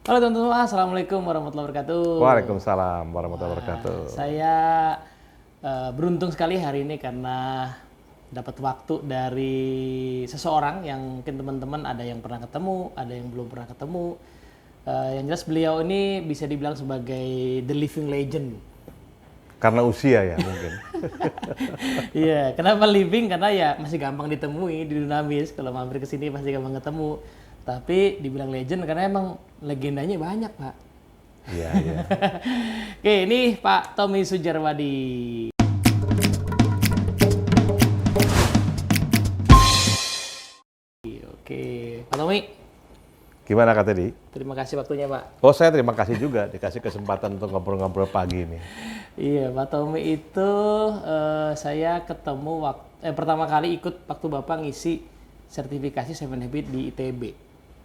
Halo teman-teman, Assalamualaikum warahmatullahi wabarakatuh. Waalaikumsalam warahmatullahi wabarakatuh. Saya beruntung sekali hari ini karena dapat waktu dari seseorang yang mungkin teman-teman ada yang pernah ketemu, ada yang belum pernah ketemu. Yang jelas beliau ini bisa dibilang sebagai the living legend. Karena usia ya mungkin. Iya, kenapa living? Karena ya masih gampang ditemui di Dunamis. Kalau mampir ke sini pasti gampang ketemu. Tapi dibilang legend karena emang legendanya banyak, Pak. Iya, iya. Oke, ini Pak Tommy Sujarwadi. Oke, Pak Tommy, Gimana Kak Teddy? terima kasih waktunya, Pak. Oh, saya terima kasih juga dikasih kesempatan untuk ngobrol-ngobrol pagi ini. Iya, Pak Tommy itu saya ketemu pertama kali ikut waktu Bapak ngisi sertifikasi Seven Habits di ITB.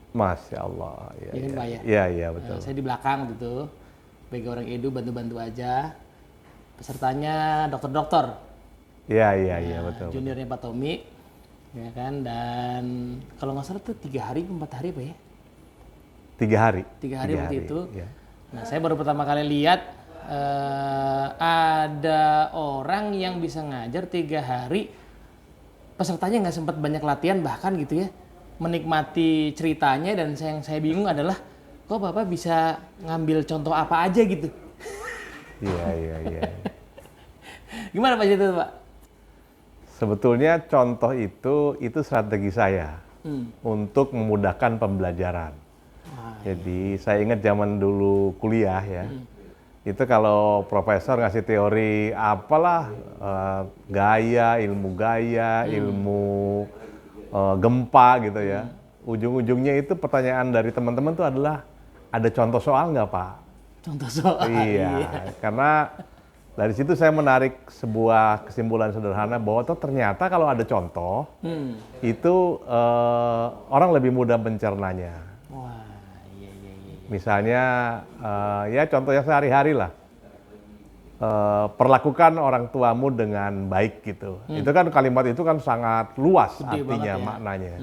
Masya Allah. Iya, Iya kan, Pak, ya? Iya, iya betul. Saya di belakang gitu, sebagai orang edu bantu-bantu aja. Pesertanya dokter-dokter, Iya, iya, iya betul. juniornya Pak Tommy, ya kan. Dan kalau nggak salah tuh 3 hari, 4 hari Pak ya? 3 hari. 3 hari waktu itu. Iya. Nah, saya baru pertama kali lihat ada orang yang bisa ngajar 3 hari, pesertanya nggak sempat banyak latihan bahkan gitu ya, menikmati ceritanya. Dan yang saya bingung adalah kok Bapak bisa ngambil contoh apa aja gitu. Iya, iya, iya. Gimana Pak itu Pak? Sebetulnya contoh itu strategi saya untuk memudahkan pembelajaran. Jadi saya ingat zaman dulu kuliah ya, itu kalau profesor ngasih teori apalah ilmu gaya, ilmu gempa gitu ya, ujung-ujungnya itu pertanyaan dari teman-teman tuh adalah ada contoh soal nggak Pak? Contoh soal. Iya, karena dari situ saya menarik sebuah kesimpulan sederhana bahwa tuh ternyata kalau ada contoh itu orang lebih mudah mencernanya. Wah, iya, iya, iya. Misalnya, ya contohnya sehari-hari lah, perlakukan orang tuamu dengan baik gitu. Itu kan kalimat itu kan sangat luas Gede banget artinya, ya. maknanya.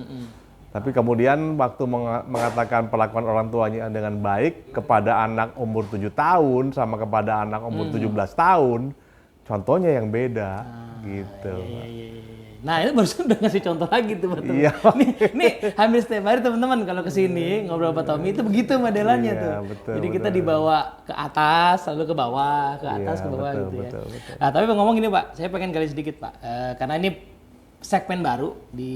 Tapi kemudian waktu mengatakan perlakuan orang tuanya dengan baik kepada anak umur 7 tahun sama kepada anak umur 17 tahun, contohnya yang beda gitu. Iya, iya, iya. Nah, itu barusan udah ngasih contoh lagi tuh Pak Tommy. Iya. Nih, hampir setiap hari teman-teman kalau kesini ngobrol Pak Tommy itu begitu modelannya Iya, tuh. betul, Jadi kita betul. dibawa ke atas, lalu ke bawah, ke atas, Iya, ke bawah betul, gitu ya. betul, betul. Nah, tapi ngomong gini Pak, saya pengen gali sedikit Pak. Karena ini segmen baru di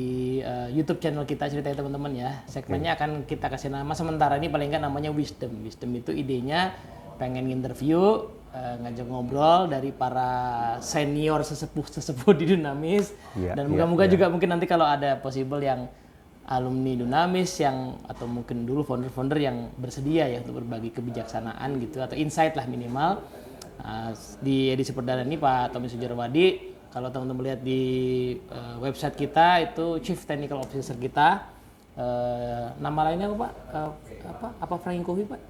YouTube channel kita, Ceritain Teman-teman ya. Segmennya akan kita kasih nama sementara ini paling nggak namanya Wisdom. Wisdom itu idenya pengen interview, ngajak ngobrol dari para senior sesepuh di Dunamis. Iya, Dan iya, moga-moga iya. juga mungkin nanti kalau ada possible yang alumni Dunamis yang atau mungkin dulu founder-founder yang bersedia ya untuk berbagi kebijaksanaan gitu atau insight lah minimal. Di edisi perdana ini Pak Tommy Sujarwadi, kalau teman-teman lihat di website kita itu Chief Technical Officer kita. Nama lainnya apa Pak? Apa Franklin Covey Pak?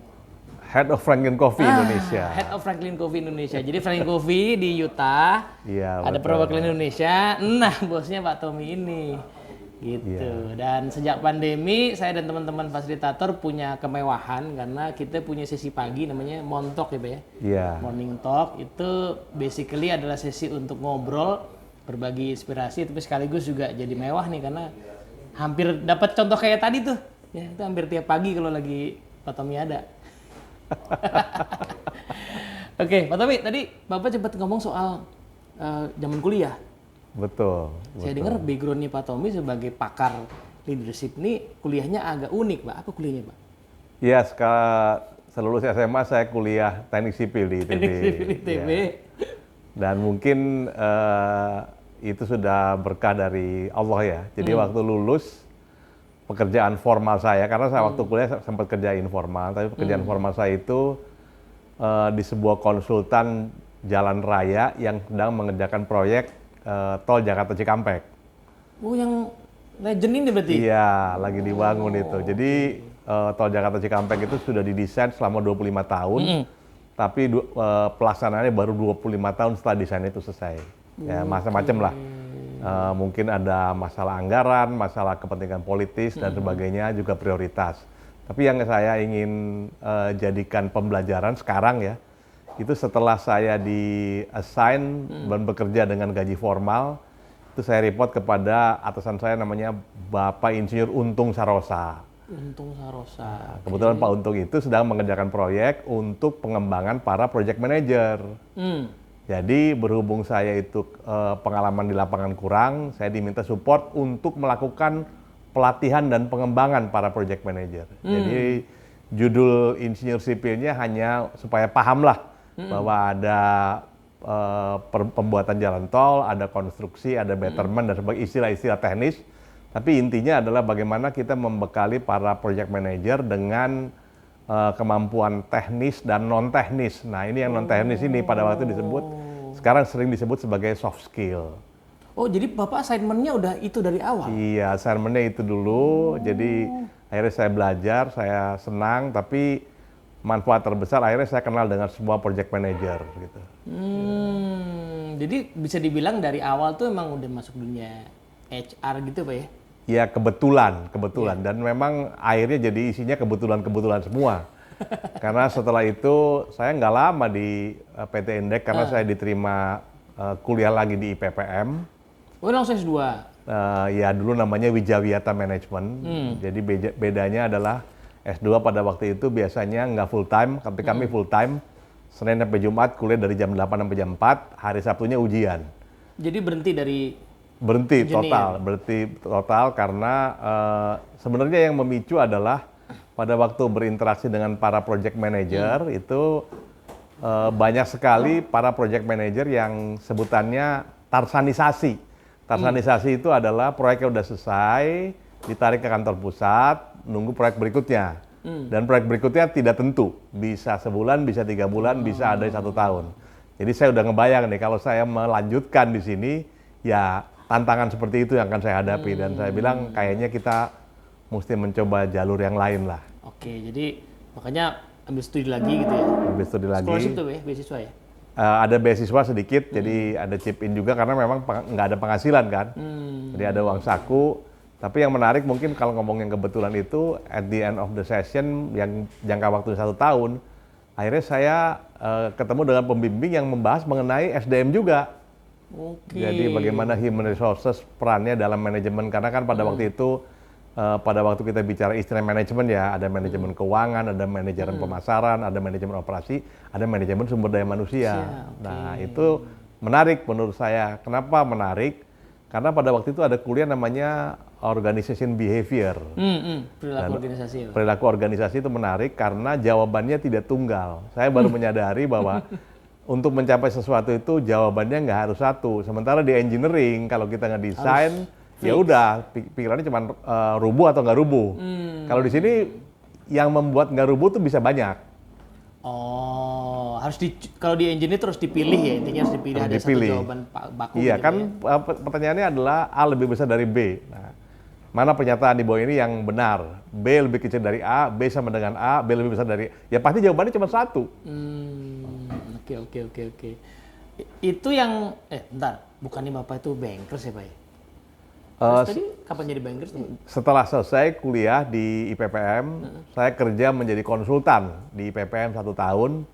Head of Franklin Coffee Indonesia. Head of Franklin Covey Indonesia. Jadi Franklin Covey di Utah. Iya, Ada betul. perwakilan Indonesia. Nah, bosnya Pak Tommy ini. Gitu. Dan sejak pandemi saya dan teman-teman fasilitator punya kemewahan karena kita punya sesi pagi namanya Montok ya, Pak ya. Iya. Morning Talk itu basically adalah sesi untuk ngobrol, berbagi inspirasi, tapi sekaligus juga jadi mewah nih karena hampir dapat contoh kayak tadi tuh. Ya, itu hampir tiap pagi kalau lagi Pak Tommy ada. Oke, Pak Tommy, tadi Bapak sempat ngomong soal zaman kuliah. Betul. Saya dengar background-nya Pak Tommy sebagai pakar leadership ini kuliahnya agak unik, Pak. Apa kuliahnya, Pak? Iya, selulus SMA saya kuliah teknik sipil di ITB. Teknik sipil ITB. Ya. Dan mungkin itu sudah berkah dari Allah ya. Jadi waktu lulus pekerjaan formal saya, karena saya waktu kuliah sempat kerja informal, tapi pekerjaan formal saya itu di sebuah konsultan jalan raya yang sedang mengerjakan proyek tol Jakarta Cikampek. Oh, yang legend ini berarti? Iya, lagi dibangun itu. Jadi tol Jakarta Cikampek itu sudah didesain selama 25 tahun, tapi pelaksanaannya baru 25 tahun setelah desain itu selesai. Ya, macam-macam lah. Mungkin ada masalah anggaran, masalah kepentingan politis dan sebagainya, juga prioritas. Tapi yang saya ingin jadikan pembelajaran sekarang ya, itu setelah saya di-assign dan bekerja dengan gaji formal, itu saya report kepada atasan saya namanya Bapak Insinyur Untung Sarosa. Untung Sarosa. Kebetulan Pak Untung itu sedang mengerjakan proyek untuk pengembangan para project manager. Jadi berhubung saya itu pengalaman di lapangan kurang, saya diminta support untuk melakukan pelatihan dan pengembangan para project manager. Jadi judul insinyur sipilnya hanya supaya pahamlah bahwa ada pembuatan jalan tol, ada konstruksi, ada betterment dan sebagainya, istilah-istilah teknis. Tapi intinya adalah bagaimana kita membekali para project manager dengan kemampuan teknis dan non teknis. Nah, ini yang non teknis ini pada waktu disebut, sekarang sering disebut sebagai soft skill. Oh, jadi Bapak assignment-nya udah itu dari awal? Iya, assignment-nya itu dulu. Jadi akhirnya saya belajar, saya senang, tapi manfaat terbesar akhirnya saya kenal dengan semua project manager gitu. Jadi bisa dibilang dari awal tuh emang udah masuk dunia HR gitu Pak ya? Ya kebetulan. Dan memang akhirnya jadi isinya kebetulan semua. Karena setelah itu saya nggak lama di PT Indek karena saya diterima kuliah lagi di IPPM. Oh, langsung S2? Ya dulu namanya Wijawiyata Management. Jadi bedanya adalah S2 pada waktu itu biasanya nggak full time, tapi kami full time. Senin sampai Jumat kuliah dari jam 8 sampai jam 4, hari Sabtunya ujian. Jadi berhenti dari Berhenti total karena sebenarnya yang memicu adalah pada waktu berinteraksi dengan para project manager itu banyak sekali para project manager yang sebutannya tarsanisasi. Tarsanisasi itu adalah proyeknya udah selesai, ditarik ke kantor pusat, nunggu proyek berikutnya. Dan proyek berikutnya tidak tentu, bisa sebulan, bisa 3 bulan, bisa ada 1 tahun. Jadi saya udah ngebayang nih kalau saya melanjutkan di sini, ya tantangan seperti itu yang akan saya hadapi. Dan saya bilang kayaknya kita mesti mencoba jalur yang lain lah. Oke, jadi makanya ambil studi lagi gitu ya? Ambil studi lagi. Scholarship tuh ya, beasiswa ya? Ada beasiswa sedikit, jadi ada chip in juga karena memang nggak ada penghasilan kan. Jadi ada uang saku. Tapi yang menarik mungkin kalau ngomongin kebetulan itu, at the end of the session yang jangka waktu 1 tahun, akhirnya saya ketemu dengan pembimbing yang membahas mengenai SDM juga. Jadi bagaimana human resources perannya dalam manajemen, karena kan pada waktu itu pada waktu kita bicara istilah manajemen ya, ada manajemen keuangan, ada manajemen pemasaran, ada manajemen operasi, ada manajemen sumber daya manusia. Nah itu menarik menurut saya. Kenapa menarik? Karena pada waktu itu ada kuliah namanya organization behavior. Perilaku organisasi. Perilaku organisasi itu menarik karena jawabannya tidak tunggal. Saya baru menyadari bahwa untuk mencapai sesuatu itu jawabannya nggak harus satu. Sementara di engineering kalau kita ngedesain, ya udah pikirannya cuma rubuh atau nggak rubuh. Kalau di sini yang membuat nggak rubuh tuh bisa banyak. Oh, kalau di engineer terus dipilih ya, intinya harus dipilih, ada satu jawaban baku. Iya gitu kan ya? Pertanyaannya adalah A lebih besar dari B. Nah, mana pernyataan di bawah ini yang benar? B lebih kecil dari A, B sama dengan A, B lebih besar dari, ya pasti jawabannya cuma satu. Oke. Itu yang, bentar, bukannya Bapak itu bankers ya Pak ya? Terus tadi kapan jadi bankers? Setelah selesai kuliah di IPPM, saya kerja menjadi konsultan di IPPM 1 tahun.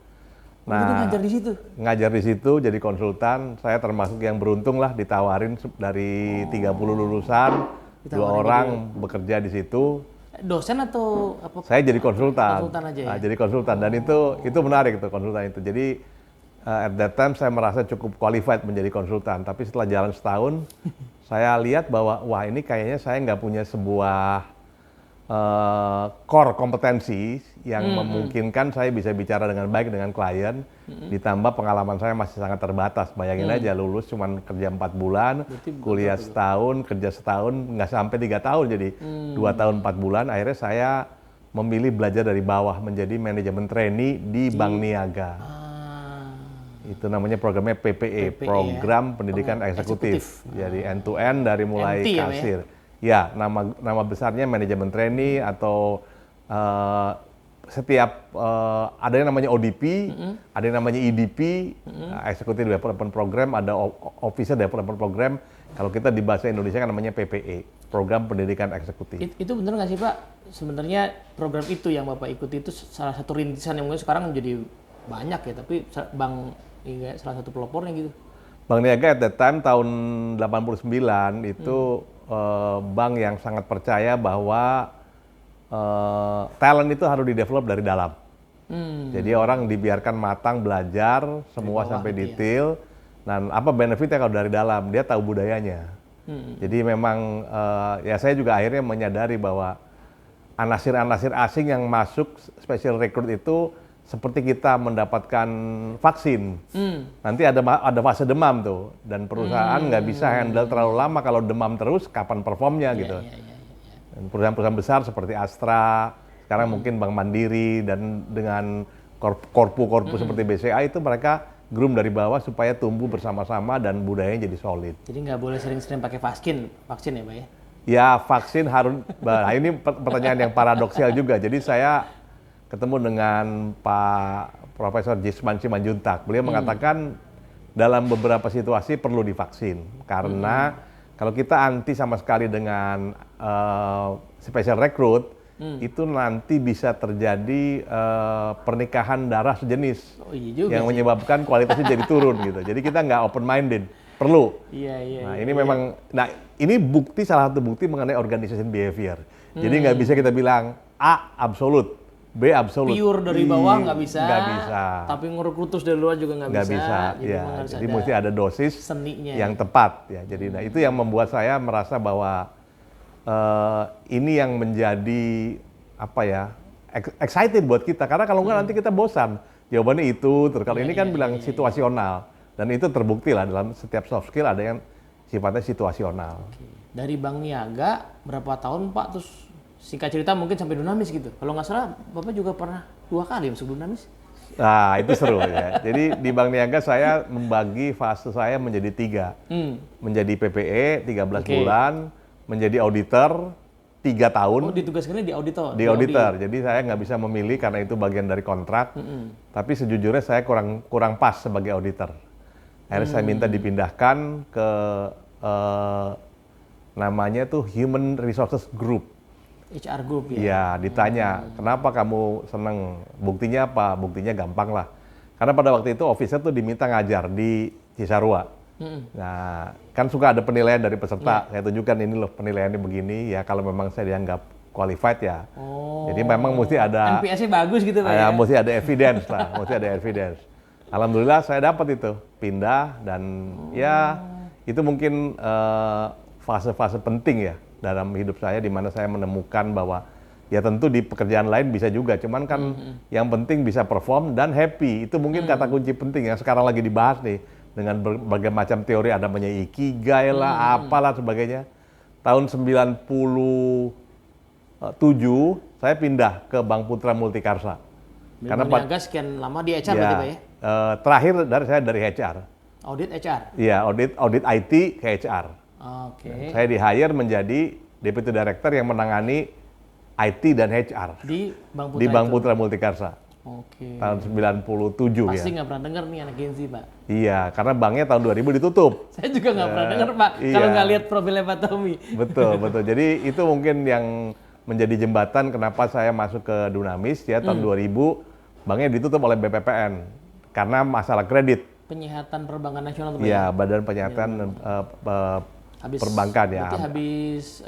Nah, ngajar di situ? Ngajar di situ, jadi konsultan. Saya termasuk yang beruntung lah ditawarin dari 30 lulusan, 2 orang bekerja di situ. Dosen atau apa? Saya jadi konsultan. Konsultan aja ya? Jadi konsultan, dan itu menarik tuh konsultan itu. Jadi at that time saya merasa cukup qualified menjadi konsultan. Tapi setelah jalan setahun, saya lihat bahwa wah ini kayaknya saya nggak punya sebuah core kompetensi yang memungkinkan saya bisa bicara dengan baik dengan klien. Ditambah pengalaman saya masih sangat terbatas. Bayangin aja lulus cuman kerja 4 bulan, kuliah setahun, kerja setahun, nggak sampai 3 tahun. Jadi 2 tahun 4 bulan. Akhirnya saya memilih belajar dari bawah menjadi manajemen trainee di Bank Niaga. Itu namanya programnya PPE, Program Pendidikan Eksekutif. Jadi end to end dari mulai kasir. Ya, nama besarnya manajemen trainee atau setiap ada yang namanya ODP, ada yang namanya EDP, Executive Development Program, ada Officer Development Program. Kalau kita di bahasa Indonesia kan namanya PPE, Program Pendidikan Eksekutif. Itu benar nggak sih Pak? Sebenarnya program itu yang Bapak ikuti itu salah satu rintisan yang mungkin sekarang menjadi banyak ya, tapi Bank Niaga salah satu pelopornya gitu. Bank Niaga at that time tahun 89 itu bank yang sangat percaya bahwa talent itu harus di-develop dari dalam. Jadi orang dibiarkan matang belajar semua sampai gitu detail. Dan apa benefitnya kalau dari dalam? Dia tahu budayanya. Jadi memang ya saya juga akhirnya menyadari bahwa anasir-anasir asing yang masuk special recruit itu seperti kita mendapatkan vaksin. Nanti ada fase demam tuh, dan perusahaan nggak bisa handle terlalu lama kalau demam terus, kapan performnya gitu. Dan perusahaan-perusahaan besar seperti Astra, sekarang mungkin Bank Mandiri, dan dengan korpu-korpu seperti BCA itu mereka groom dari bawah supaya tumbuh bersama-sama dan budayanya jadi solid. Jadi nggak boleh sering-sering pakai vaksin ya Pak ya? Ya vaksin harus, nah ini pertanyaan yang paradoksal juga. Jadi saya ketemu dengan Pak Profesor Jisman Simanjuntak. Beliau mengatakan dalam beberapa situasi perlu divaksin. Karena kalau kita anti sama sekali dengan special recruit, itu nanti bisa terjadi pernikahan darah sejenis. Yang menyebabkan kualitasnya jadi turun gitu. Jadi kita nggak open minded. Perlu. Nah ini memang, nah ini salah satu bukti mengenai organization behavior. Jadi nggak bisa kita bilang A absolut, B absolut. Pure dari bawah nggak bisa. Nggak bisa. Tapi ngerekrut terus dari luar juga nggak bisa. Jadi, ya, jadi mesti ada dosis seninya yang tepat ya. Jadi nah itu yang membuat saya merasa bahwa ini yang menjadi apa ya excited buat kita. Karena kalau nggak nanti kita bosan. Jawabannya itu. Terus kalau ini kan bilang situasional. Dan itu terbukti lah dalam setiap soft skill ada yang sifatnya situasional. Dari Bank Niaga berapa tahun Pak? Terus singkat cerita mungkin sampai Dunamis gitu. Kalau nggak salah Bapak juga pernah 2 kali masuk Dunamis. Nah itu seru ya. Jadi di Bank Niaga saya membagi fase saya menjadi 3. Menjadi PPE 13 bulan, menjadi auditor 3 tahun. Oh ditugaskannya di auditor? Di auditor. Jadi saya nggak bisa memilih karena itu bagian dari kontrak. Tapi sejujurnya saya kurang pas sebagai auditor. Akhirnya saya minta dipindahkan ke namanya tuh Human Resources Group. HR Group ya? Iya, ditanya, kenapa kamu seneng? Buktinya apa? Buktinya gampang lah. Karena pada waktu itu officer tuh diminta ngajar di Cisarua. Nah, kan suka ada penilaian dari peserta. Saya tunjukkan ini loh penilaiannya begini. Ya kalau memang saya dianggap qualified ya. Jadi memang mesti ada NPS-nya bagus gitu Pak ya? Mesti ada evidence lah, mesti ada evidence. Alhamdulillah saya dapat itu, pindah, dan ya itu mungkin fase-fase penting ya dalam hidup saya, di mana saya menemukan bahwa ya tentu di pekerjaan lain bisa juga, cuman kan yang penting bisa perform dan happy. Itu mungkin kata kunci penting yang sekarang lagi dibahas nih, dengan berbagai macam teori, ada namanya ikigai lah, apalah sebagainya. Tahun 97 saya pindah ke Bank Putra Multikarsa. Karena Niaga sekian lama di HR berarti Pak ya? Terakhir saya dari HR. Audit HR? Iya, audit IT ke HR. Saya di-hire menjadi Deputy Director yang menangani IT dan HR. Di Bank Putra, di Bank Putra Multikarsa. Tahun 97 Pasti ya. nggak pernah dengar nih anak Gen Z Pak. Iya, karena banknya tahun 2000 ditutup. Saya juga nggak pernah dengar Pak, kalau nggak lihat profilnya Pak Tommy. Betul. Jadi itu mungkin yang menjadi jembatan kenapa saya masuk ke Dunamis ya tahun 2000. Banknya ditutup oleh BPPN karena masalah kredit. Penyihatan Perbankan Nasional Pak. Iya, Badan Penyihatan Perbankan ya. Berarti habis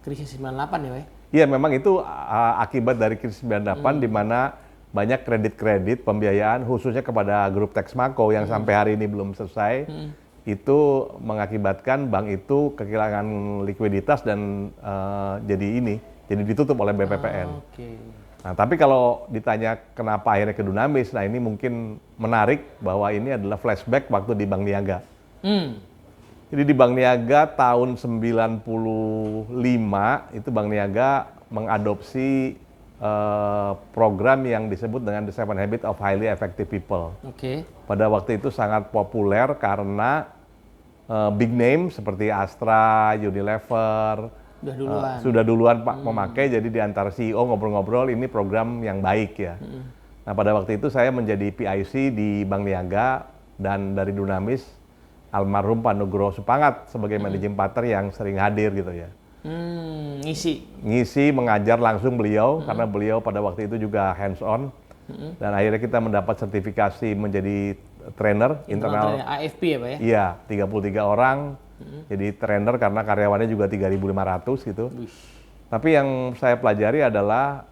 krisis 98 ya Pak? Iya, memang itu akibat dari krisis 98 di mana banyak kredit-kredit pembiayaan khususnya kepada grup Texmaco yang sampai hari ini belum selesai. Itu mengakibatkan bank itu kehilangan likuiditas dan jadi ditutup oleh BPPN. Nah, tapi kalau ditanya kenapa akhirnya ke Dunamis, nah ini mungkin menarik bahwa ini adalah flashback waktu di Bank Niaga. Jadi di Bank Niaga tahun 95 itu Bank Niaga mengadopsi program yang disebut dengan The 7 Habits of Highly Effective People. Pada waktu itu sangat populer karena big name seperti Astra, Unilever, Udah duluan. sudah duluan Pak memakai, jadi di antara CEO ngobrol-ngobrol ini program yang baik ya. Nah pada waktu itu saya menjadi PIC di Bank Niaga dan dari Dunamis almarhum Pak Nugroho Supangat sebagai managing partner yang sering hadir gitu ya. Ngisi mengajar langsung beliau karena beliau pada waktu itu juga hands on dan akhirnya kita mendapat sertifikasi menjadi trainer internal AFP ya Pak ya? Iya, 33 orang. Jadi trainer karena karyawannya juga 3.500 gitu. Tapi yang saya pelajari adalah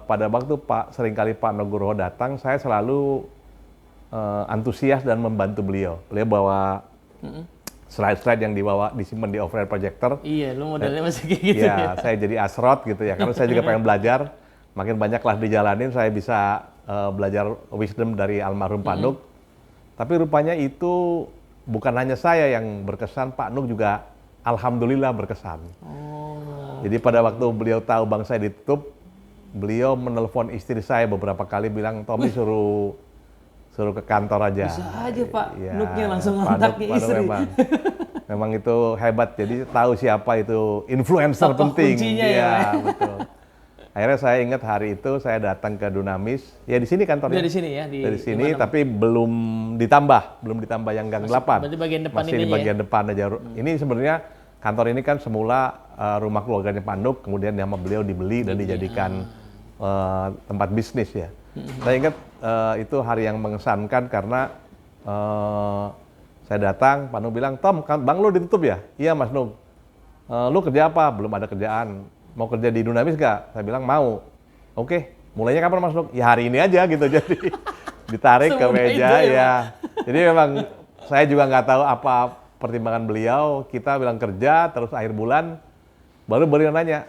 pada waktu seringkali Pak Nugroho datang, saya selalu antusias dan membantu beliau. Beliau bawa slide-slide yang disimpan di overhead projector. Iya, lu modelnya masih kayak gitu ya. Saya jadi asrot gitu ya, karena saya juga pengen belajar. Makin banyaklah dijalanin, saya bisa belajar wisdom dari almarhum Pak Nuk. Tapi rupanya itu bukan hanya saya yang berkesan, Pak Nuk juga alhamdulillah berkesan. Jadi pada waktu beliau tahu bank saya ditutup, beliau menelpon istri saya beberapa kali bilang, Tommy suruh ke kantor aja. Bisa aja Pak, ya, Nuknya langsung ngontaknya istri. Memang itu hebat, jadi tahu siapa itu influencer Tokoh penting. Kuncinya ya. Betul. Akhirnya saya ingat hari itu saya datang ke Dunamis, ya di sini kantornya. Dari sini ya? Dari sini, tapi belum ditambah yang gang 8. Berarti bagian depan masih ini di bagian depan aja. Ini sebenarnya kantor ini kan semula rumah keluarganya Pak Nuk, kemudian nama beliau dibeli dan dijadikan tempat bisnis ya. Saya ingat itu hari yang mengesankan karena saya datang, Pak Nuk bilang, Tom, bank lu ditutup ya? Iya Mas Nuk. Lu kerja apa? Belum ada kerjaan. Mau kerja di Dunamis nggak? Saya bilang mau. Oke, mulainya kapan Mas Nuk? Ya hari ini aja gitu. Jadi ditarik ke meja ya. Jadi memang saya juga nggak tahu apa pertimbangan beliau. Kita bilang kerja, terus akhir bulan baru beliau nanya,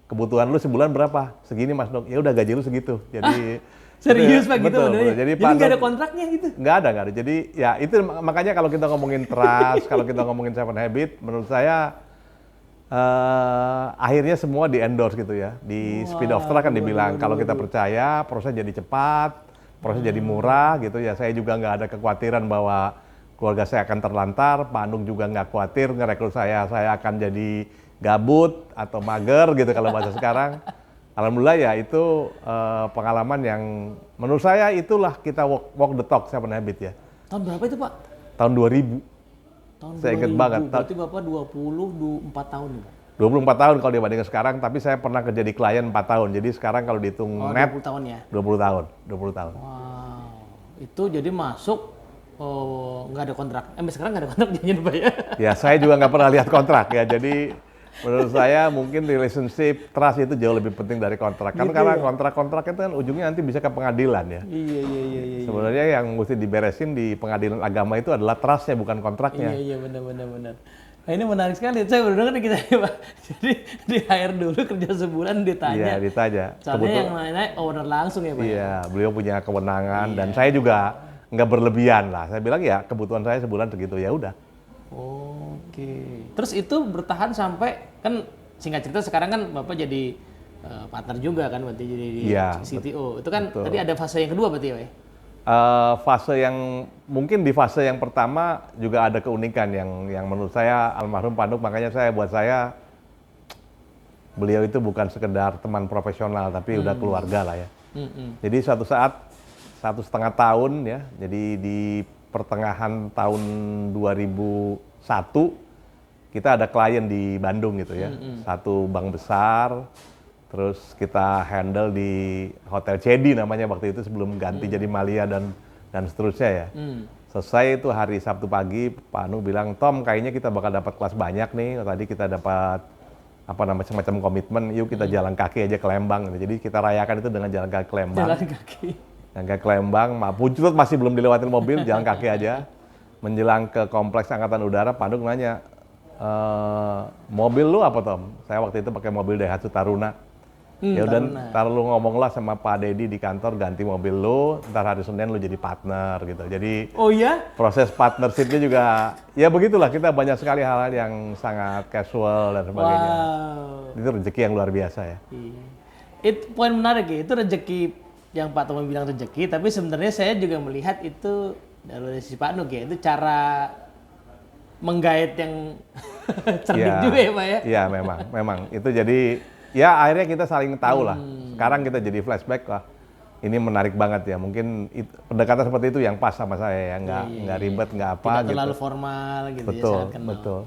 kebutuhan lu sebulan berapa? Segini Mas Nuk. Ya udah gaji lu segitu. Jadi serius Pak gitu betul. Jadi nggak ada kontraknya gitu? Nggak ada. Jadi ya itu makanya kalau kita ngomongin trust, kalau kita ngomongin seven habit, menurut saya akhirnya semua di endorse gitu ya. Di speed of trust kan dibilang kalau kita percaya proses jadi cepat, proses jadi murah gitu ya. Saya juga nggak ada kekhawatiran bahwa keluarga saya akan terlantar. Pak Nuk juga nggak khawatir ngerekrut saya akan jadi gabut atau mager gitu kalau bahasa sekarang. Alhamdulillah ya itu pengalaman yang menurut saya itulah kita walk the talk seven habit ya. Tahun berapa itu Pak? Tahun 2000. Tahun saya 2000, ingat banget. Berarti Bapak 24 tahun nih Pak? 24 tahun kalau dibandingkan sekarang, tapi saya pernah kerja di klien 4 tahun. Jadi sekarang kalau dihitung net 20 tahun ya? 20 tahun. 20 tahun. Wow. Itu jadi masuk nggak ada kontrak. Sekarang nggak ada kontrak jadinya Pak ya? Ya, saya juga nggak pernah lihat kontrak ya. Jadi menurut saya mungkin relationship trust itu jauh lebih penting dari kontrak. Karena Gitu ya? kontrak-kontrak itu kan ujungnya nanti bisa ke pengadilan ya. Iya. Sebenarnya yang mesti diberesin di pengadilan agama itu adalah trustnya, bukan kontraknya. Iya benar. Nah ini menarik sekali. Saya baru dengar kita ya Pak. Jadi di hire dulu kerja sebulan ditanya. Iya ditanya. Soalnya yang nanya owner langsung ya Pak. Iya, beliau punya kewenangan dan saya juga nggak berlebihan lah. Saya bilang ya kebutuhan saya sebulan segitu ya udah. Oke. Terus itu bertahan sampai kan singkat cerita sekarang kan Bapak jadi partner juga kan berarti jadi CTO. Itu kan betul. tadi ada fase yang kedua berarti ya Pak? Fase yang mungkin di fase yang pertama juga ada keunikan yang menurut saya almarhum Pak Nuk, makanya buat saya beliau itu bukan sekedar teman profesional tapi udah keluarga lah ya. Jadi suatu saat 1,5 tahun ya, jadi di pertengahan tahun 2001 kita ada klien di Bandung gitu ya, satu bank besar. Terus kita handle di Hotel Cedi namanya waktu itu sebelum ganti jadi Malia dan seterusnya ya. Selesai itu hari Sabtu pagi, Pak Anu bilang, Tom kayaknya kita bakal dapat kelas banyak nih. Tadi kita dapat semacam komitmen, yuk kita jalan kaki aja ke Lembang. Jadi kita rayakan itu dengan jalan kaki ke Lembang. Jalan kaki. Jalan kaki ke Lembang, Punclut masih belum dilewatin mobil, jalan kaki aja. Menjelang ke kompleks Angkatan Udara, Pak Anu nanya, mobil lu apa Tom? Saya waktu itu pakai mobil Daihatsu Taruna. Ya udah, ntar lu ngomonglah sama Pak Dedi di kantor ganti mobil lu, ntar hari Senin lu jadi partner gitu. Jadi proses partnershipnya juga ya begitulah, kita banyak sekali hal-hal yang sangat casual dan sebagainya. Wow. Itu rezeki yang luar biasa ya. Itu poin menarik ya, itu rezeki yang Pak Tommy bilang rezeki, tapi sebenarnya saya juga melihat itu dari si Pak Nuk ya, itu cara menggait yang Cerdik Ya, juga ya Pak ya. iya memang itu jadi ya akhirnya kita saling tahu lah. Sekarang kita jadi flashback lah. Ini menarik banget ya. Mungkin pendekatan seperti itu yang pas sama saya ya, nggak ribet, nggak apa Tidak gitu. terlalu formal gitu ya, Betul, sangat kenal. betul.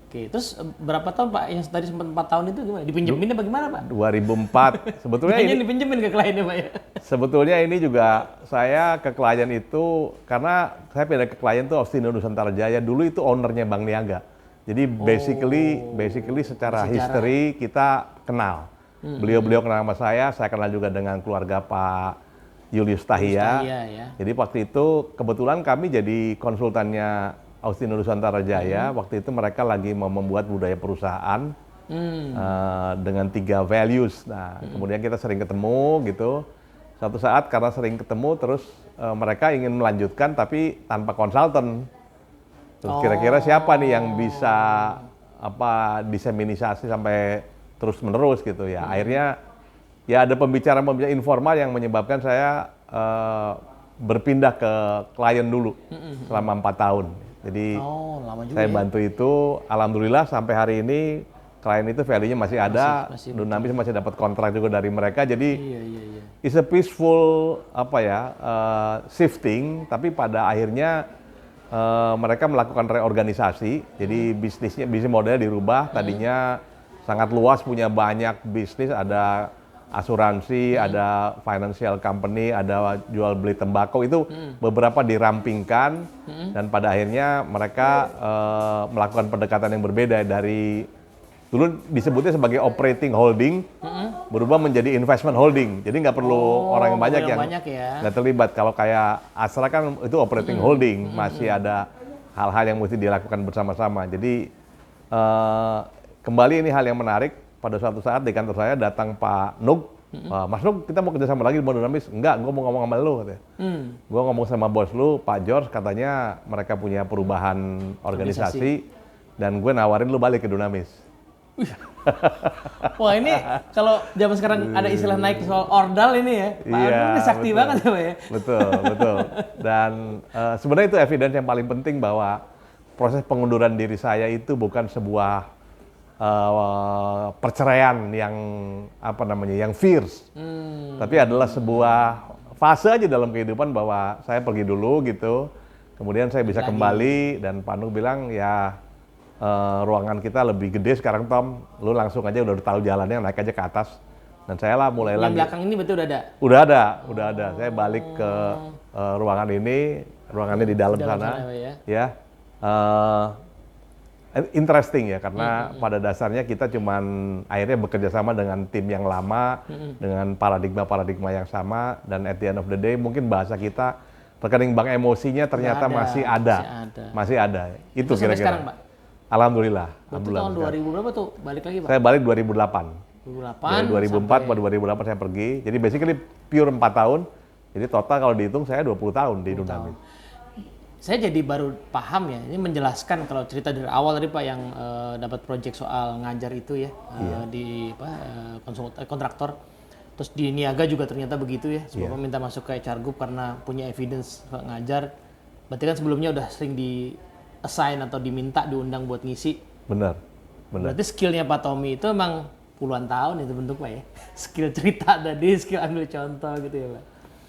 Oke, terus berapa tahun Pak yang tadi sempat 4 tahun itu gimana? Dipinjeminnya bagaimana Pak? 2004 sebetulnya Kayaknya ini dipinjemin ke kliennya Pak ya. sebetulnya ini juga saya ke klien itu karena saya pindah ke klien tuh Austinio Nusantara Jaya, dulu itu ownernya Bank Niaga. Jadi basically secara history kita kenal. Beliau kenal sama saya kenal juga dengan keluarga Pak Julius Tahia. Ya. Jadi waktu itu kebetulan kami jadi konsultannya Austinio Nusantara Jaya. Waktu itu mereka lagi mau membuat budaya perusahaan dengan 3 values. Nah, kemudian kita sering ketemu gitu. Suatu saat karena sering ketemu terus mereka ingin melanjutkan tapi tanpa konsultan. Terus kira-kira siapa nih yang bisa diseminisasi sampai terus menerus gitu ya. Akhirnya ya ada pembicaraan informal yang menyebabkan saya berpindah ke klien dulu selama 4 tahun. Jadi lama juga saya ya. bantu itu, alhamdulillah sampai hari ini klien itu value-nya masih ada, masih Dunamis masih dapat kontrak juga dari mereka. Jadi Iya. it's a peaceful shifting, tapi pada akhirnya mereka melakukan reorganisasi. Jadi bisnis modelnya dirubah. Tadinya sangat luas, punya banyak bisnis, ada asuransi, ada financial company, ada jual beli tembakau, itu beberapa dirampingkan dan pada akhirnya mereka melakukan pendekatan yang berbeda dari dulu disebutnya sebagai operating holding, berubah menjadi investment holding. Jadi nggak perlu orang yang banyak yang ya. nggak terlibat. Kalau kayak Astra kan itu operating holding, masih ada hal-hal yang mesti dilakukan bersama-sama. Jadi kembali ini hal yang menarik. Pada suatu saat di kantor saya datang Pak Nug, Mas Nug, kita mau kerjasama lagi di Dunamis. Enggak, gue mau ngomong sama lu katanya. Gue ngomong sama bos lu, Pak George, katanya mereka punya perubahan organisasi dan gue nawarin lu balik ke Dunamis. Wah ini kalau zaman sekarang ada istilah naik soal ordal ini ya, Pak Nug ini sakti banget ya Pak ya. Betul. Dan sebenarnya itu evidence yang paling penting bahwa proses pengunduran diri saya itu bukan sebuah perceraian yang fierce, tapi adalah sebuah fase aja dalam kehidupan bahwa saya pergi dulu gitu, kemudian saya bisa kembali dan Pak Nug bilang ya ruangan kita lebih gede sekarang Tom, lu langsung aja udah tahu jalannya, naik aja ke atas. Dan saya lah mulai lagi. Yang belakang ini betul udah ada? Udah ada. Saya balik ke ruangan ini, ruangannya di dalam sana. Ya. Interesting ya, karena pada dasarnya kita cuman akhirnya bekerja sama dengan tim yang lama, dengan paradigma yang sama, dan at the end of the day mungkin bahasa kita rekening bank emosinya ternyata masih ada. Itu kira-kira. Sampai sekarang Pak? Alhamdulillah. Berarti tahun 2000 berapa tuh balik lagi Pak? Saya balik 2008. 2008 Dari 2004 ke 2008 saya pergi. Jadi basically pure 4 tahun. Jadi total kalau dihitung saya 20 tahun di Dunamis. Saya jadi baru paham ya, ini menjelaskan kalau cerita dari awal tadi Pak yang dapat proyek soal ngajar itu ya, di kontraktor. Terus di Niaga juga ternyata begitu ya, sebelumnya minta masuk ke HR Group karena punya evidence ngajar. Berarti kan sebelumnya udah sering di assign atau diminta diundang buat ngisi. Benar. Berarti skillnya Pak Tommy itu emang puluhan tahun itu bentuk Pak ya. Skill cerita tadi, skill ambil contoh gitu ya Pak.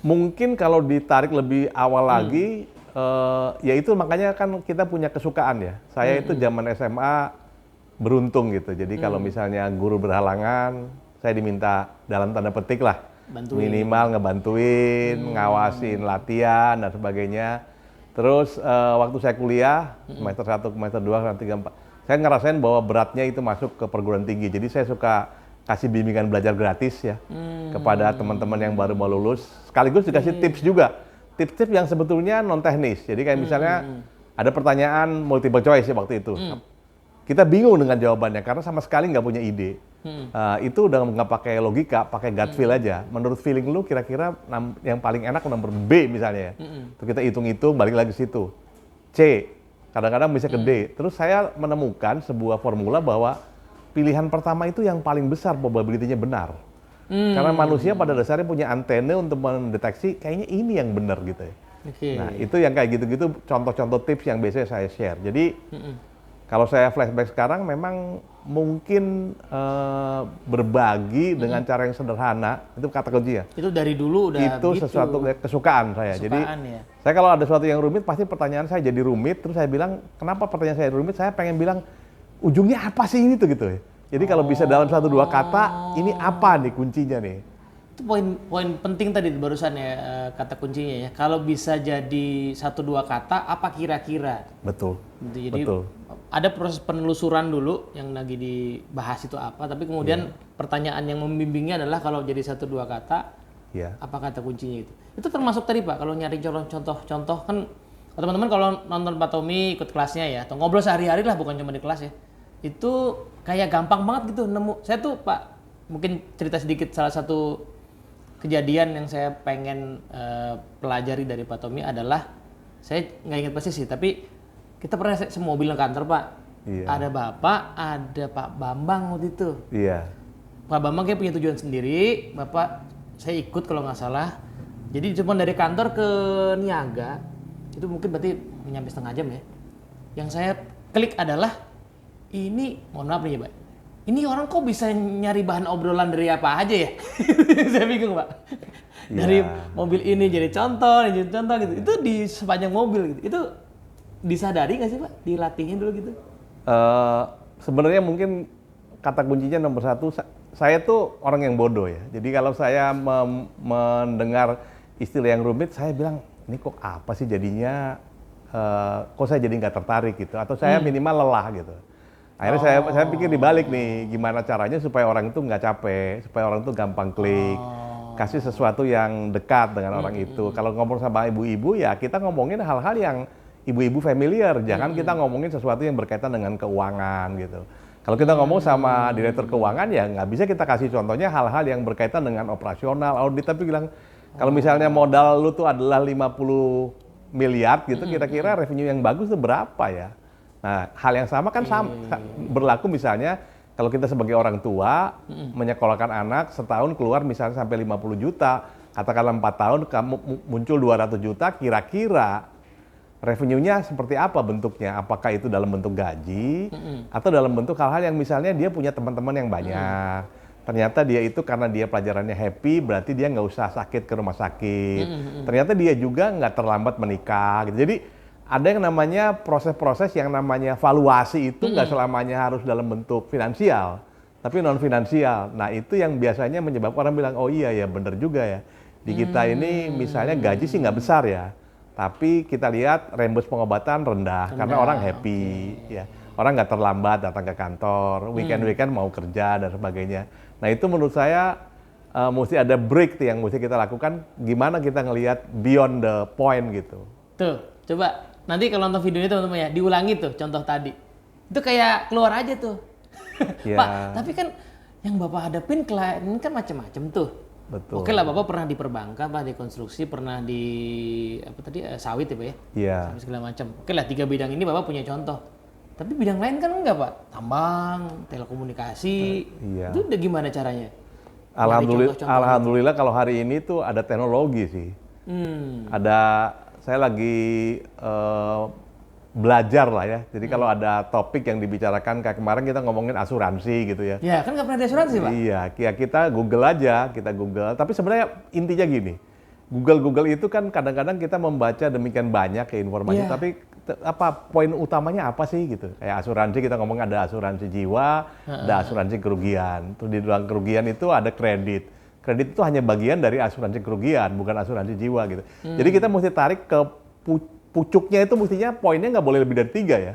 Mungkin kalau ditarik lebih awal lagi, ya itu makanya kan kita punya kesukaan ya. Saya itu zaman SMA beruntung gitu. Jadi kalau misalnya guru berhalangan, saya diminta dalam tanda petik lah. Minimal ngebantuin, ngawasin latihan dan sebagainya. Terus waktu saya kuliah, semester 1, semester 2, semester 3, 4, saya ngerasain bahwa beratnya itu masuk ke perguruan tinggi. Jadi saya suka kasih bimbingan belajar gratis ya kepada teman-teman yang baru mau lulus. Sekaligus dikasih tips juga. Tips-tips yang sebetulnya non teknis. Jadi kayak misalnya ada pertanyaan multiple choice ya waktu itu. Kita bingung dengan jawabannya karena sama sekali nggak punya ide. Itu udah nggak pakai logika, pakai gut feel aja. Menurut feeling lu kira-kira yang paling enak nomor B misalnya ya. Terus kita hitung-hitung balik lagi ke situ. C, kadang-kadang bisa ke D. Terus saya menemukan sebuah formula bahwa pilihan pertama itu yang paling besar probability-nya benar. Karena manusia pada dasarnya punya antena untuk mendeteksi kayaknya ini yang benar gitu ya. Nah itu yang kayak gitu-gitu contoh-contoh tips yang biasanya saya share. Jadi Kalau saya flashback sekarang memang mungkin berbagi dengan cara yang sederhana, itu kata kuncinya. Itu dari dulu udah Itu gitu. sesuatu kesukaan saya. Jadi Kesukaan ya. saya kalau ada sesuatu yang rumit, pasti pertanyaan saya jadi rumit. Terus saya bilang, kenapa pertanyaan saya rumit? Saya pengen bilang, ujungnya apa sih ini tuh gitu. Jadi kalau bisa dalam 1-2 kata, ini apa nih kuncinya nih? Itu poin penting tadi barusan ya, kata kuncinya ya. Kalau bisa jadi 1-2 kata, apa kira-kira? Betul. Gitu. Jadi Betul. ada proses penelusuran dulu yang lagi dibahas itu apa, tapi kemudian pertanyaan yang membimbingnya adalah kalau jadi 1-2 kata, Ya. apa kata kuncinya itu? Itu termasuk tadi Pak, kalau nyari contoh-contoh kan teman-teman kalau nonton Pak Tommy ikut kelasnya ya, atau ngobrol sehari-hari lah, bukan cuma di kelas ya, itu kayak gampang banget gitu nemu. Saya tuh Pak, mungkin cerita sedikit salah satu kejadian yang saya pengen pelajari dari Pak Tommy adalah, saya nggak ingat persis sih, tapi kita pernah semobil ke kantor Pak. Iya. Ada Bapak, ada Pak Bambang waktu itu. Iya. Pak Bambang kayak punya tujuan sendiri, Bapak saya ikut kalau nggak salah. Jadi cuma dari kantor ke Niaga, itu mungkin berarti nyampe setengah jam ya. Yang saya klik adalah, ini mohon maaf nih ya Pak, ini orang kok bisa nyari bahan obrolan dari apa aja ya? Saya bingung Pak. Dari mobil ini jadi contoh gitu. Itu di sepanjang mobil gitu. Itu disadari nggak sih Pak? Dilatihin dulu gitu? Sebenarnya mungkin kata kuncinya nomor 1, saya tuh orang yang bodoh ya. Jadi kalau saya mendengar istilah yang rumit, saya bilang, ini kok apa sih jadinya, kok saya jadi nggak tertarik gitu. Atau saya minimal lelah gitu. Akhirnya saya pikir dibalik nih, gimana caranya supaya orang itu nggak capek, supaya orang itu gampang klik, kasih sesuatu yang dekat dengan orang itu. Kalau ngomong sama ibu-ibu ya kita ngomongin hal-hal yang ibu-ibu familiar, jangan kita ngomongin sesuatu yang berkaitan dengan keuangan gitu. Kalau kita ngomong sama direktur keuangan ya nggak bisa kita kasih contohnya hal-hal yang berkaitan dengan operasional, audit, tapi bilang kalau misalnya modal lu tuh adalah 50 miliar gitu, kira-kira revenue yang bagus itu berapa ya? Nah, hal yang sama kan berlaku misalnya kalau kita sebagai orang tua menyekolahkan anak setahun keluar misalnya sampai 50 juta, katakanlah 4 tahun kamu muncul 200 juta, kira-kira revenue-nya seperti apa bentuknya? Apakah itu dalam bentuk gaji atau dalam bentuk hal-hal yang misalnya dia punya teman-teman yang banyak. Ternyata dia itu karena dia pelajarannya happy, berarti dia nggak usah sakit ke rumah sakit. Ternyata dia juga nggak terlambat menikah gitu. Jadi ada yang namanya proses-proses yang namanya valuasi itu nggak selamanya harus dalam bentuk finansial, tapi non finansial. Nah itu yang biasanya menyebabkan orang bilang, oh iya ya bener juga ya. Di kita ini misalnya gaji sih nggak besar ya, tapi kita lihat reimburse pengobatan rendah karena orang happy, ya. Orang nggak terlambat datang ke kantor, weekend mau kerja dan sebagainya. Nah itu menurut saya mesti ada break tuh yang mesti kita lakukan. Gimana kita ngelihat beyond the point gitu. Tuh, coba nanti kalau nonton videonya teman-teman ya, diulangi tuh contoh tadi. Itu kayak keluar aja tuh. Pak, tapi kan yang Bapak hadapin klien kan macam-macam tuh. Betul. Oke lah, Bapak pernah di perbankan, Pak, di konstruksi, pernah di apa tadi sawit ya Pak ya? Iya. Sawit segala macam. Oke lah, 3 bidang ini Bapak punya contoh. Tapi bidang lain kan enggak Pak? Tambang, telekomunikasi. Iya. Itu udah gimana caranya? Alhamdulillah kalau hari ini tuh ada teknologi sih. Saya lagi belajar lah ya. Jadi kalau ada topik yang dibicarakan kayak kemarin kita ngomongin asuransi gitu ya. Ya kan nggak pernah ada asuransi Pak? Iya, kita Google aja, kita Google. Tapi sebenarnya intinya gini, Google itu kan kadang-kadang kita membaca demikian banyak ya informasi, tapi poin utamanya apa sih gitu? Kayak asuransi kita ngomong ada asuransi jiwa, ada asuransi kerugian. Terus di dalam kerugian itu ada kredit. Kredit itu hanya bagian dari asuransi kerugian, bukan asuransi jiwa gitu. Jadi kita mesti tarik ke pucuknya itu mestinya poinnya nggak boleh lebih dari 3 ya.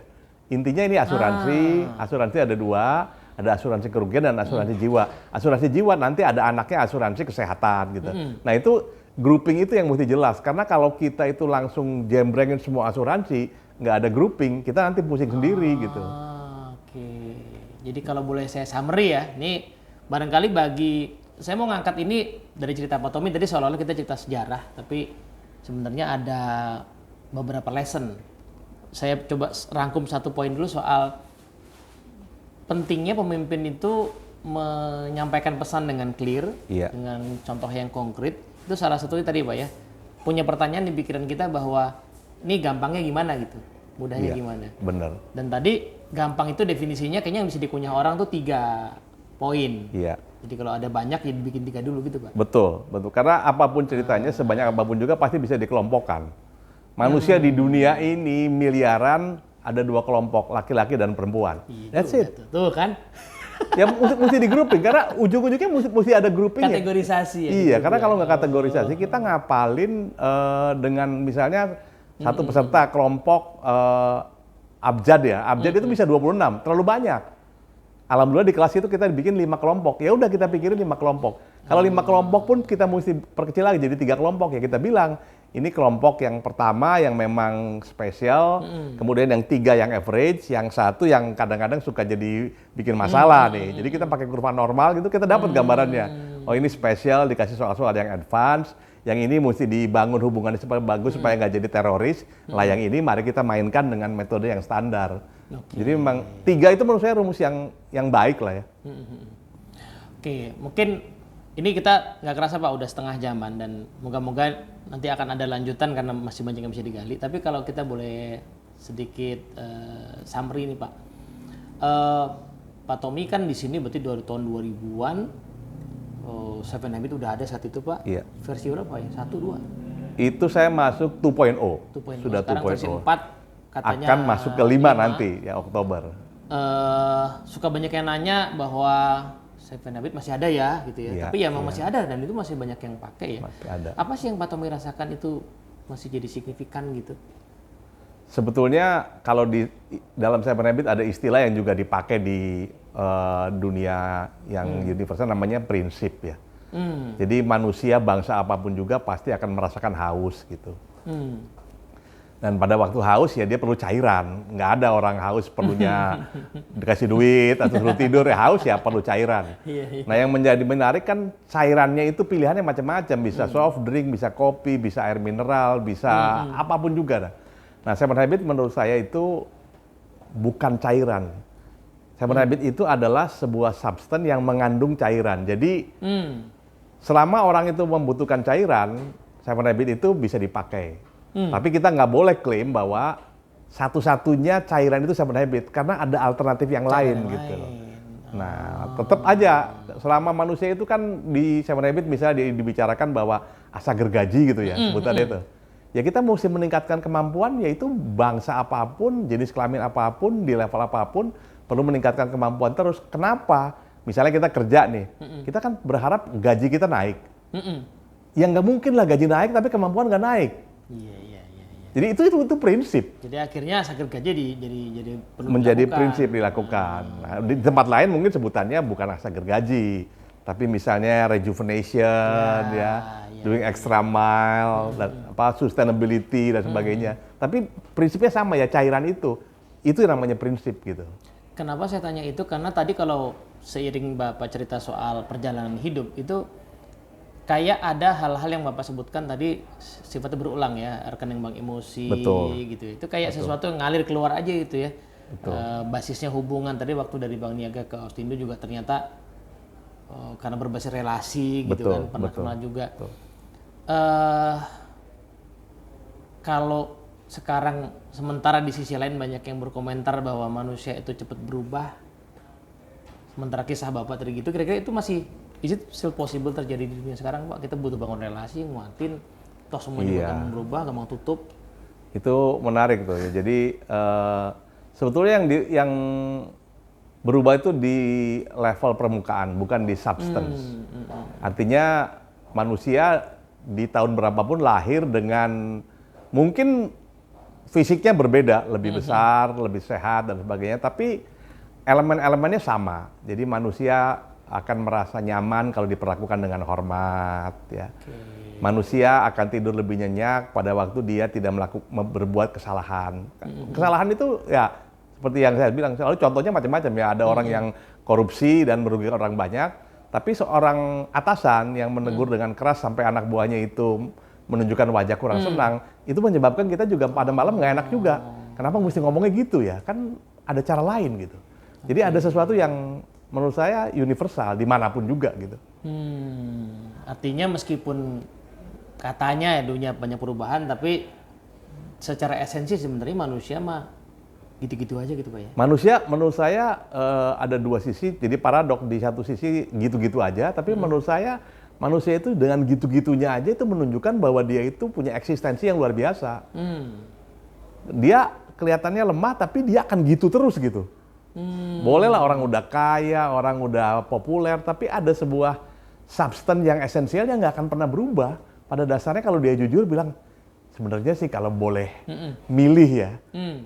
Intinya ini asuransi ada 2, ada asuransi kerugian dan asuransi jiwa. Asuransi jiwa nanti ada anaknya asuransi kesehatan gitu. Nah itu grouping itu yang mesti jelas, karena kalau kita itu langsung jembrengin semua asuransi, nggak ada grouping, kita nanti pusing sendiri gitu. Oke, jadi kalau boleh saya summary ya, ini barangkali saya mau ngangkat ini dari cerita Pak Tommy, tadi seolah-olah kita cerita sejarah, tapi sebenarnya ada beberapa lesson. Saya coba rangkum satu poin dulu soal pentingnya pemimpin itu menyampaikan pesan dengan clear, dengan contoh yang konkret. Itu salah satunya tadi Pak ya, punya pertanyaan di pikiran kita bahwa ini gampangnya gimana gitu, mudahnya gimana. Bener. Dan tadi gampang itu definisinya kayaknya yang bisa dikunyah orang tuh 3 poin. Iya. Jadi kalau ada banyak ya dibikin 3 dulu gitu Pak. Betul, betul. Karena apapun ceritanya, sebanyak apapun juga pasti bisa dikelompokkan. Manusia di dunia ini miliaran, ada 2 kelompok, laki-laki dan perempuan. That's it. Tuh kan. Ya mesti di grouping, karena ujung-ujungnya mesti ada groupingnya. Kategorisasi ya. Iya, karena kalau nggak kategorisasi, kita ngapalin dengan misalnya satu peserta kelompok abjad ya. Abjad itu bisa 26, terlalu banyak. Alhamdulillah di kelas itu kita bikin 5 kelompok. Ya udah kita pikirin 5 kelompok. Kalau 5 kelompok pun kita mesti perkecil lagi jadi 3 kelompok ya. Kita bilang ini kelompok yang pertama yang memang spesial, kemudian yang 3 yang average, yang 1 yang kadang-kadang suka jadi bikin masalah nih. Jadi kita pakai kurva normal gitu kita dapat gambarannya. Oh ini spesial dikasih soal-soal yang advance, yang ini mesti dibangun hubungannya supaya bagus supaya nggak jadi teroris. Lah yang ini mari kita mainkan dengan metode yang standar. Jadi memang 3 itu menurut saya rumus yang baik lah ya. Oke, mungkin ini kita nggak kerasa Pak udah setengah jaman dan moga-moga nanti akan ada lanjutan karena masih banyak yang bisa digali. Tapi kalau kita boleh sedikit summary nih Pak. Pak Tommy kan di sini berarti dari tahun 2000-an. Seven Habits udah ada saat itu Pak. Iya. Versi berapa ya? 1, 2? Itu saya masuk 2.0. Sudah Sekarang 2.0. versi 4 katanya akan masuk ke 5 nanti ya Oktober. Suka banyak yang nanya bahwa Seven Habits masih ada ya gitu ya. Iya, Tapi ya memang masih ada dan itu masih banyak yang pakai ya. Masih ada. Apa sih yang Pak Tommy rasakan itu masih jadi signifikan gitu? Sebetulnya kalau di dalam Seven Habits ada istilah yang juga dipakai di dunia yang universal namanya prinsip ya. Jadi manusia bangsa apapun juga pasti akan merasakan haus gitu. Dan pada waktu haus ya dia perlu cairan. Nggak ada orang haus perlunya dikasih duit atau suruh tidur ya haus ya perlu cairan. Nah yang menjadi menarik kan cairannya itu pilihannya macam-macam. Bisa soft drink, bisa kopi, bisa air mineral, bisa apapun juga. Nah Seven Habits menurut saya itu bukan cairan. Seven Habits itu adalah sebuah substan yang mengandung cairan. Jadi selama orang itu membutuhkan cairan, Seven Habits itu bisa dipakai. Tapi kita nggak boleh klaim bahwa satu-satunya cairan itu Seven Habits karena ada alternatif yang lain gitu. Nah, tetap aja selama manusia itu kan di Seven Habits misalnya dibicarakan bahwa asa gergaji gitu ya sebutan itu. Ya kita mesti meningkatkan kemampuan yaitu bangsa apapun, jenis kelamin apapun, di level apapun perlu meningkatkan kemampuan terus. Kenapa? Misalnya kita kerja nih, kita kan berharap gaji kita naik. Ya nggak mungkin lah gaji naik tapi kemampuan nggak naik. Iya. Jadi itu prinsip. Jadi akhirnya sakit gaji jadi perlu menjadi dilakukan. prinsip dilakukan. Nah, di tempat lain mungkin sebutannya bukan asa gergaji, tapi misalnya rejuvenation doing extra mile dan sustainability dan sebagainya. Tapi prinsipnya sama ya, cairan itu yang namanya prinsip gitu. Kenapa saya tanya itu? Karena tadi kalau seiring Bapak cerita soal perjalanan hidup itu kayak ada hal-hal yang Bapak sebutkan tadi sifatnya berulang ya, rekening bank emosi. Betul. Gitu. Itu kayak sesuatu yang ngalir keluar aja gitu ya. Basisnya hubungan tadi waktu dari Bank Niaga ke Austindo juga ternyata karena berbasis relasi gitu kan, pernah kenal juga. Kalau sekarang sementara di sisi lain banyak yang berkomentar bahwa manusia itu cepat berubah. Sementara kisah Bapak tadi gitu, kira-kira itu masih is it still possible terjadi di dunia sekarang Pak? Kita butuh bangun relasi, nguatin, toh semuanya gampang berubah, gampang tutup. Itu menarik tuh ya. Jadi sebetulnya yang berubah itu di level permukaan, bukan di substance. Artinya manusia di tahun berapapun lahir dengan mungkin fisiknya berbeda, lebih besar, lebih sehat dan sebagainya, tapi elemen-elemennya sama. Jadi manusia akan merasa nyaman kalau diperlakukan dengan hormat ya. Manusia akan tidur lebih nyenyak pada waktu dia tidak berbuat kesalahan. Kesalahan itu ya seperti yang saya bilang, selalu contohnya macam-macam ya. Ada orang yang korupsi dan merugikan orang banyak, tapi seorang atasan yang menegur dengan keras sampai anak buahnya itu menunjukkan wajah kurang senang, itu menyebabkan kita juga pada malam nggak enak juga. Kenapa mesti ngomongnya gitu ya? Kan ada cara lain gitu. Jadi ada sesuatu yang menurut saya universal dimanapun juga gitu. Artinya meskipun katanya ya dunia banyak perubahan, tapi secara esensi sebenarnya manusia mah gitu-gitu aja gitu Pak ya. Manusia menurut saya ada dua sisi, jadi paradok. Di satu sisi gitu-gitu aja, tapi menurut saya manusia itu dengan gitu-gitunya aja itu menunjukkan bahwa dia itu punya eksistensi yang luar biasa. Dia kelihatannya lemah tapi dia akan gitu terus gitu. Bolehlah orang udah kaya, orang udah populer, tapi ada sebuah substance yang esensial yang nggak akan pernah berubah. Pada dasarnya kalau dia jujur bilang, sebenarnya sih kalau boleh milih ya,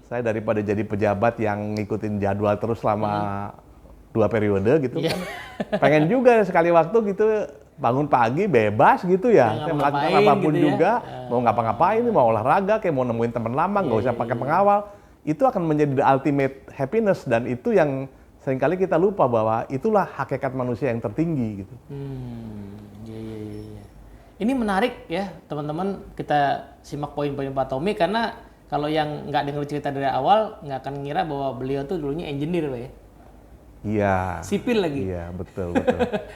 saya daripada jadi pejabat yang ngikutin jadwal terus selama 2 periode gitu kan, pengen juga sekali waktu gitu bangun pagi bebas gitu ya, saya melakukan apapun gitu ya. juga, mau ngapa-ngapain, mau olahraga, kayak mau nemuin teman lama, nggak usah pakai pengawal, itu akan menjadi the ultimate happiness, dan itu yang seringkali kita lupa bahwa itulah hakikat manusia yang tertinggi gitu. Iya. Ini menarik ya teman-teman, kita simak poin-poin Pak Tommy, karena kalau yang nggak dengar cerita dari awal nggak akan ngira bahwa beliau tuh dulunya engineer Pak ya. Iya. Sipil lagi. Iya, betul.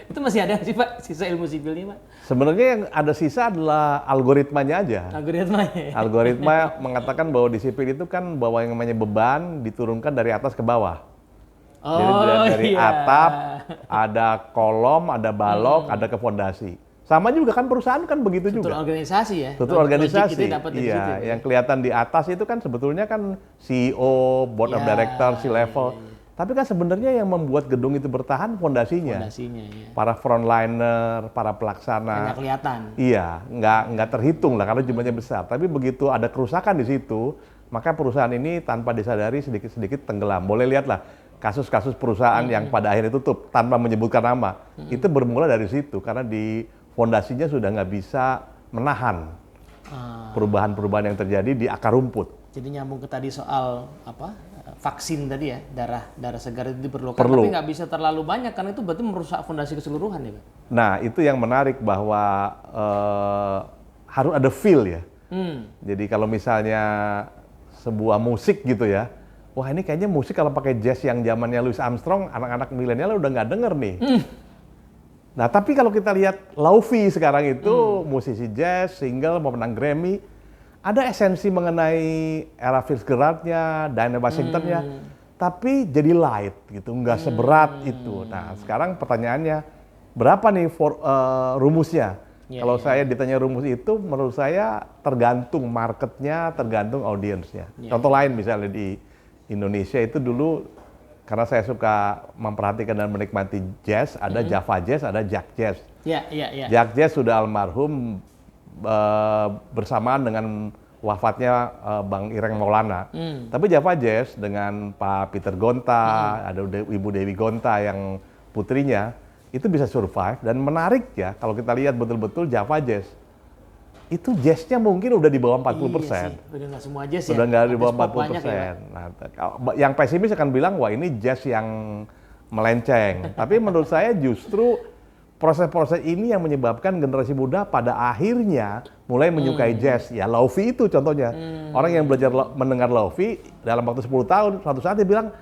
Itu masih ada nggak sih Pak sisa ilmu sipilnya Pak? Sebenarnya yang ada sisa adalah algoritmanya aja. Algoritmanya. Algoritma mengatakan bahwa di sipil itu kan bahwa yang namanya beban diturunkan dari atas ke bawah. Jadi dari atap, ada kolom, ada balok, ada ke fondasi. Sama juga kan perusahaan kan begitu juga. Struktur organisasi ya. Struktur organisasi. Iya, yang kelihatan di atas itu kan sebetulnya kan CEO, board of director, C-level. Tapi kan sebenarnya yang membuat gedung itu bertahan fondasinya. Fondasinya ya. Para frontliner, para pelaksana. Nggak kelihatan. Iya, nggak terhitung lah karena jumlahnya besar. Tapi begitu ada kerusakan di situ, maka perusahaan ini tanpa disadari sedikit-sedikit tenggelam. Boleh lihatlah kasus-kasus perusahaan yang pada akhirnya tutup tanpa menyebutkan nama. Itu bermula dari situ karena di fondasinya sudah nggak bisa menahan perubahan-perubahan yang terjadi di akar rumput. Jadi nyambung ke tadi soal apa? Vaksin tadi ya, darah segar itu diperlukan, Perlu. tapi nggak bisa terlalu banyak karena itu berarti merusak fondasi keseluruhan ya Pak? Nah, itu yang menarik bahwa harus ada feel ya. Jadi kalau misalnya sebuah musik gitu ya, wah ini kayaknya musik kalau pakai jazz yang zamannya Louis Armstrong, anak-anak milenial udah nggak denger nih. Nah, tapi kalau kita lihat Laufi sekarang itu musisi jazz, single, mau menang Grammy, ada esensi mengenai era Fitzgerald-nya, Dinah Washington-nya, tapi jadi light gitu, nggak seberat itu. Nah, sekarang pertanyaannya, berapa nih rumusnya? Kalau saya ditanya rumus itu, menurut saya tergantung marketnya, tergantung audiensnya. Contoh lain misalnya di Indonesia itu dulu, karena saya suka memperhatikan dan menikmati jazz, ada Java Jazz, ada Jack Jazz. Jack Jazz sudah almarhum, bersamaan dengan wafatnya Bang Ireng Maulana. Tapi Java Jazz dengan Pak Peter Gonta, ada Ibu Dewi Gonta yang putrinya, itu bisa survive. Dan menarik ya, kalau kita lihat betul-betul Java Jazz, itu jazznya mungkin udah di bawah 40%. Iya sih, udah nggak semua jazz ya? Udah nggak di bawah 40%. Ya, nah, yang pesimis akan bilang, wah ini jazz yang melenceng. Tapi menurut saya justru proses-proses ini yang menyebabkan generasi muda pada akhirnya mulai menyukai jazz. Ya Laufi itu contohnya. Orang yang belajar mendengar Laufi dalam waktu 10 tahun, suatu saat dia bilang,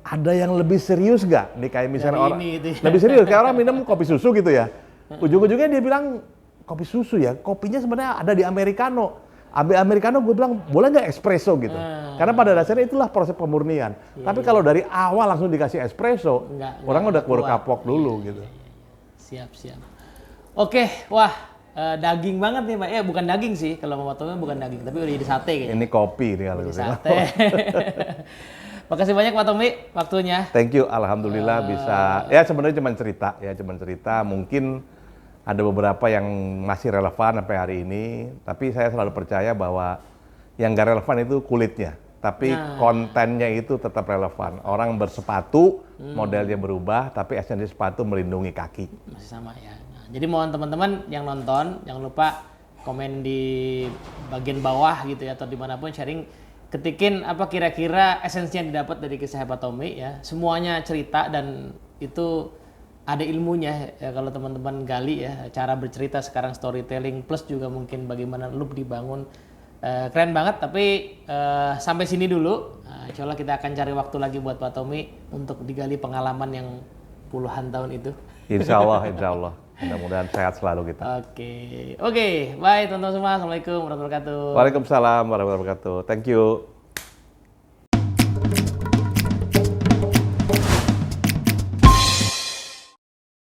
ada yang lebih serius nggak? Nih kayak misalnya orang, lebih serius, kayak orang minum kopi susu gitu ya. Ujung-ujungnya dia bilang, kopi susu ya, kopinya sebenarnya ada di Americano. Americano gue bilang, boleh nggak espresso gitu? Karena pada dasarnya itulah proses pemurnian. Tapi kalau dari awal langsung dikasih espresso, orang udah keluar kapok dulu gitu. Siap. Oke, wah daging banget nih Pak. Bukan daging sih, kalau mau potongnya bukan daging, tapi udah jadi sate kayaknya. Ini kopi nih kalau jadi sate. Makasih banyak Pak Tommy waktunya. Thank you, alhamdulillah bisa. Ya sebenarnya cuma cerita. Mungkin ada beberapa yang masih relevan sampai hari ini, tapi saya selalu percaya bahwa yang gak relevan itu kulitnya. Tapi kontennya itu tetap relevan. Orang bersepatu, modelnya berubah, tapi esensi sepatu melindungi kaki. Masih sama ya. Nah, jadi mohon teman-teman yang nonton, jangan lupa komen di bagian bawah gitu ya, atau dimanapun sharing. Ketikin apa kira-kira esensi yang didapat dari kisah Pak Tommy ya. Semuanya cerita dan itu ada ilmunya ya, kalau teman-teman gali ya. Cara bercerita sekarang storytelling, plus juga mungkin bagaimana loop dibangun. Keren banget, tapi sampai sini dulu. Insya Allah kita akan cari waktu lagi buat Pak Tommy untuk digali pengalaman yang puluhan tahun itu. Insya Allah. Mudah-mudahan sehat selalu kita. Oke. Bye teman-teman semua. Assalamualaikum warahmatullahi wabarakatuh. Waalaikumsalam warahmatullahi wabarakatuh. Thank you.